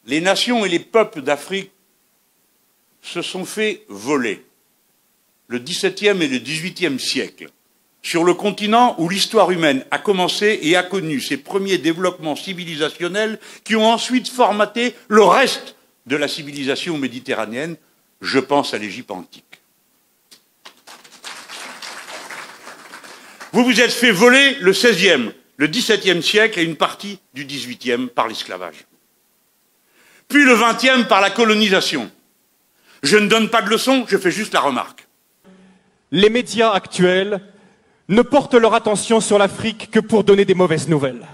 les nations et les peuples d'Afrique se sont fait voler le XVIIe et le XVIIIe siècle, sur le continent où l'histoire humaine a commencé et a connu ses premiers développements civilisationnels qui ont ensuite formaté le reste de la civilisation méditerranéenne. Je pense à l'Égypte antique. Vous vous êtes fait voler le XVIe, le XVIIe siècle et une partie du XVIIIe par l'esclavage. Puis le XXe par la colonisation. Je ne donne pas de leçons, je fais juste la remarque. Les médias actuels ne portent leur attention sur l'Afrique que pour donner des mauvaises nouvelles.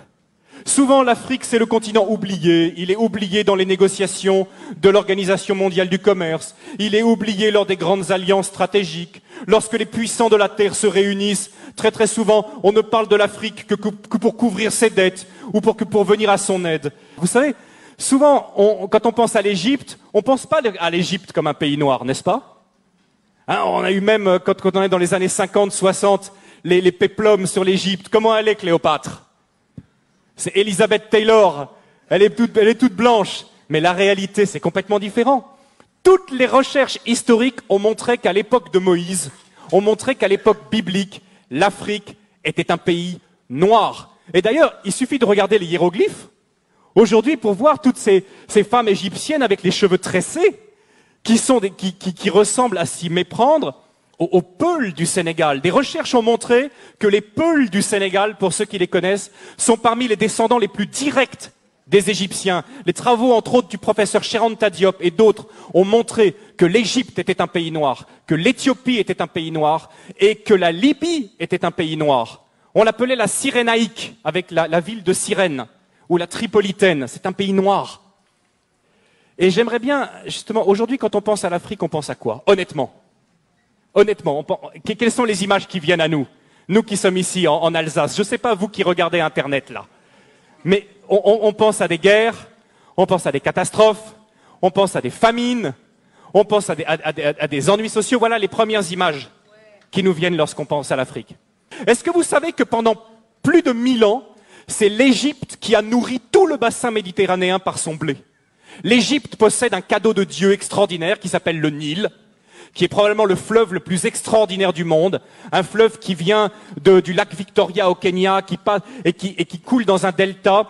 Souvent, l'Afrique, c'est le continent oublié. Il est oublié dans les négociations de l'Organisation mondiale du commerce. Il est oublié lors des grandes alliances stratégiques. Lorsque les puissants de la Terre se réunissent, très très souvent, on ne parle de l'Afrique que pour couvrir ses dettes ou pour venir à son aide. Vous savez, souvent, quand on pense à l'Égypte, on ne pense pas à l'Égypte comme un pays noir, n'est-ce pas? Hein, on a eu même, quand on est dans les années 50, 60, les péplums sur l'Égypte. Comment elle est, Cléopâtre? C'est Elizabeth Taylor. Elle est toute blanche. Mais la réalité, c'est complètement différent. Toutes les recherches historiques ont montré qu'à l'époque de Moïse, ont montré qu'à l'époque biblique, l'Afrique était un pays noir. Et d'ailleurs, il suffit de regarder les hiéroglyphes aujourd'hui pour voir toutes ces femmes égyptiennes avec les cheveux tressés qui ressemblent à s'y méprendre aux Peuls du Sénégal. Des recherches ont montré que les Peuls du Sénégal, pour ceux qui les connaissent, sont parmi les descendants les plus directs des Égyptiens. Les travaux, entre autres, du professeur Cheranta Diop et d'autres ont montré que l'Égypte était un pays noir, que l'Éthiopie était un pays noir et que la Libye était un pays noir. On l'appelait la Cyrénaïque, avec la ville de Cyrène, ou la Tripolitaine. C'est un pays noir. Et j'aimerais bien, justement, aujourd'hui, quand on pense à l'Afrique, on pense à quoi? Honnêtement, quelles sont les images qui viennent à nous? Nous qui sommes ici en Alsace. Je ne sais pas vous qui regardez Internet là. Mais on pense à des guerres, on pense à des catastrophes, on pense à des famines, on pense à des ennuis sociaux. Voilà les premières images qui nous viennent lorsqu'on pense à l'Afrique. Est-ce que vous savez que pendant plus de 1000 ans, c'est l'Égypte qui a nourri tout le bassin méditerranéen par son blé? L'Égypte possède un cadeau de Dieu extraordinaire qui s'appelle le Nil, qui est probablement le fleuve le plus extraordinaire du monde, un fleuve qui vient du lac Victoria au Kenya, qui coule dans un delta.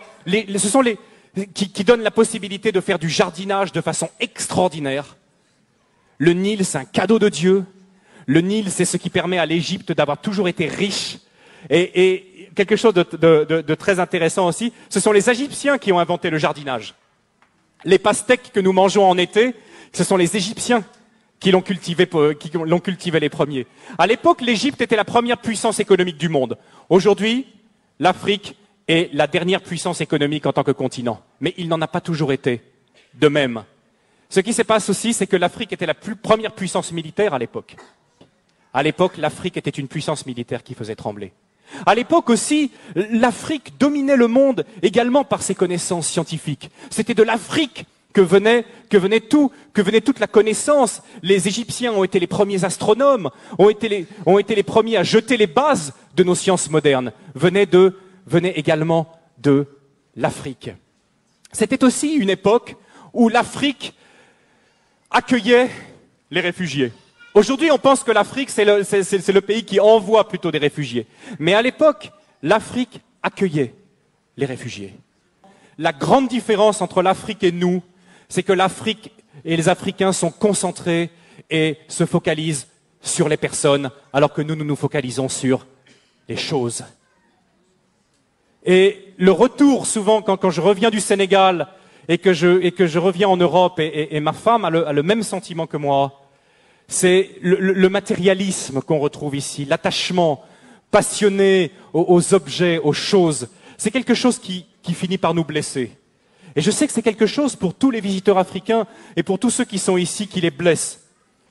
Qui donnent la possibilité de faire du jardinage de façon extraordinaire. Le Nil, c'est un cadeau de Dieu. Le Nil, c'est ce qui permet à l'Égypte d'avoir toujours été riche. Et quelque chose de très intéressant aussi, ce sont les Égyptiens qui ont inventé le jardinage. Les pastèques que nous mangeons en été, ce sont les Égyptiens qui l'ont cultivé les premiers. À l'époque, l'Égypte était la première puissance économique du monde. Aujourd'hui, l'Afrique est la dernière puissance économique en tant que continent. Mais il n'en a pas toujours été de même. Ce qui se passe aussi, c'est que l'Afrique était la première puissance militaire à l'époque. À l'époque, l'Afrique était une puissance militaire qui faisait trembler. À l'époque aussi, l'Afrique dominait le monde également par ses connaissances scientifiques. C'était de l'Afrique que venait toute la connaissance. Les Égyptiens ont été les premiers astronomes, ont été les premiers à jeter les bases de nos sciences modernes. Venait également de l'Afrique. C'était aussi une époque où l'Afrique accueillait les réfugiés. Aujourd'hui, on pense que l'Afrique, c'est le pays qui envoie plutôt des réfugiés. Mais à l'époque, l'Afrique accueillait les réfugiés. La grande différence entre l'Afrique et nous, c'est que l'Afrique et les Africains sont concentrés et se focalisent sur les personnes, alors que nous nous focalisons sur les choses. Et le retour, souvent, quand je reviens du Sénégal et que je reviens en Europe, et ma femme a le même sentiment que moi, c'est le matérialisme qu'on retrouve ici, l'attachement passionné aux objets, aux choses. C'est quelque chose qui finit par nous blesser. Et je sais que c'est quelque chose pour tous les visiteurs africains et pour tous ceux qui sont ici qui les blessent.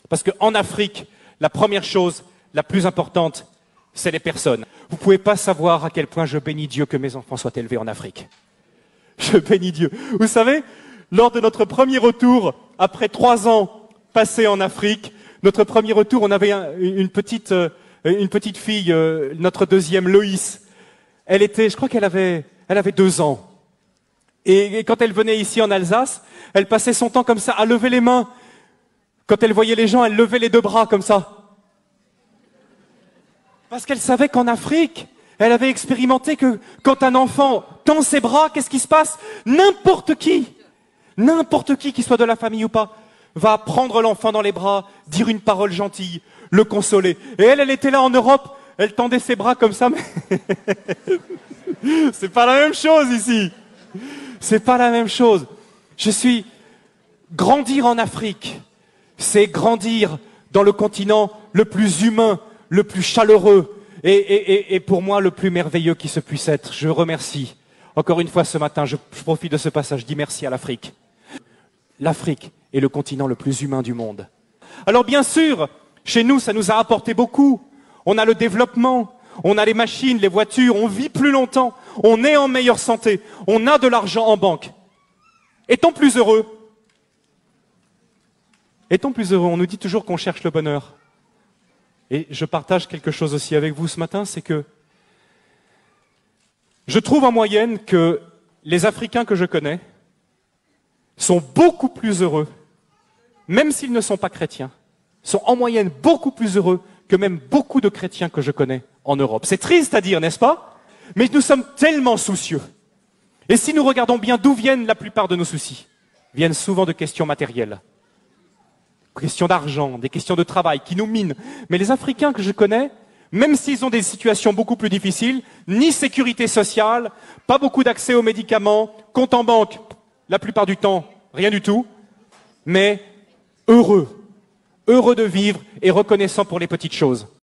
Parce qu'en Afrique, la première chose, la plus importante, c'est les personnes. Vous ne pouvez pas savoir à quel point je bénis Dieu que mes enfants soient élevés en Afrique. Je bénis Dieu. Vous savez, lors de notre premier retour, après 3 ans passés en Afrique, notre premier retour, on avait une petite fille, notre deuxième, Loïs. Je crois qu'elle avait 2 ans. Et quand elle venait ici en Alsace, elle passait son temps comme ça, à lever les mains. Quand elle voyait les gens, elle levait les deux bras comme ça. Parce qu'elle savait qu'en Afrique, elle avait expérimenté que quand un enfant tend ses bras, qu'est-ce qui se passe? N'importe qui soit de la famille ou pas, va prendre l'enfant dans les bras, dire une parole gentille, le consoler. Et elle était là en Europe, elle tendait ses bras comme ça, mais c'est pas la même chose ici. C'est pas la même chose. Grandir en Afrique, c'est grandir dans le continent le plus humain, le plus chaleureux et pour moi le plus merveilleux qui se puisse être. Je remercie. Encore une fois ce matin, je profite de ce passage, je dis merci à l'Afrique. L'Afrique est le continent le plus humain du monde. Alors bien sûr, chez nous, ça nous a apporté beaucoup. On a le développement, on a les machines, les voitures, on vit plus longtemps, on est en meilleure santé, on a de l'argent en banque. Est-on plus heureux? Est-on plus heureux? On nous dit toujours qu'on cherche le bonheur. Et je partage quelque chose aussi avec vous ce matin, c'est que je trouve en moyenne que les Africains que je connais sont beaucoup plus heureux, même s'ils ne sont pas chrétiens, sont en moyenne beaucoup plus heureux que même beaucoup de chrétiens que je connais en Europe. C'est triste à dire, n'est-ce pas? Mais nous sommes tellement soucieux. Et si nous regardons bien d'où viennent la plupart de nos soucis, viennent souvent de questions matérielles. Questions d'argent, des questions de travail qui nous minent. Mais les Africains que je connais, même s'ils ont des situations beaucoup plus difficiles, ni sécurité sociale, pas beaucoup d'accès aux médicaments, compte en banque, la plupart du temps, rien du tout, mais heureux de vivre et reconnaissant pour les petites choses.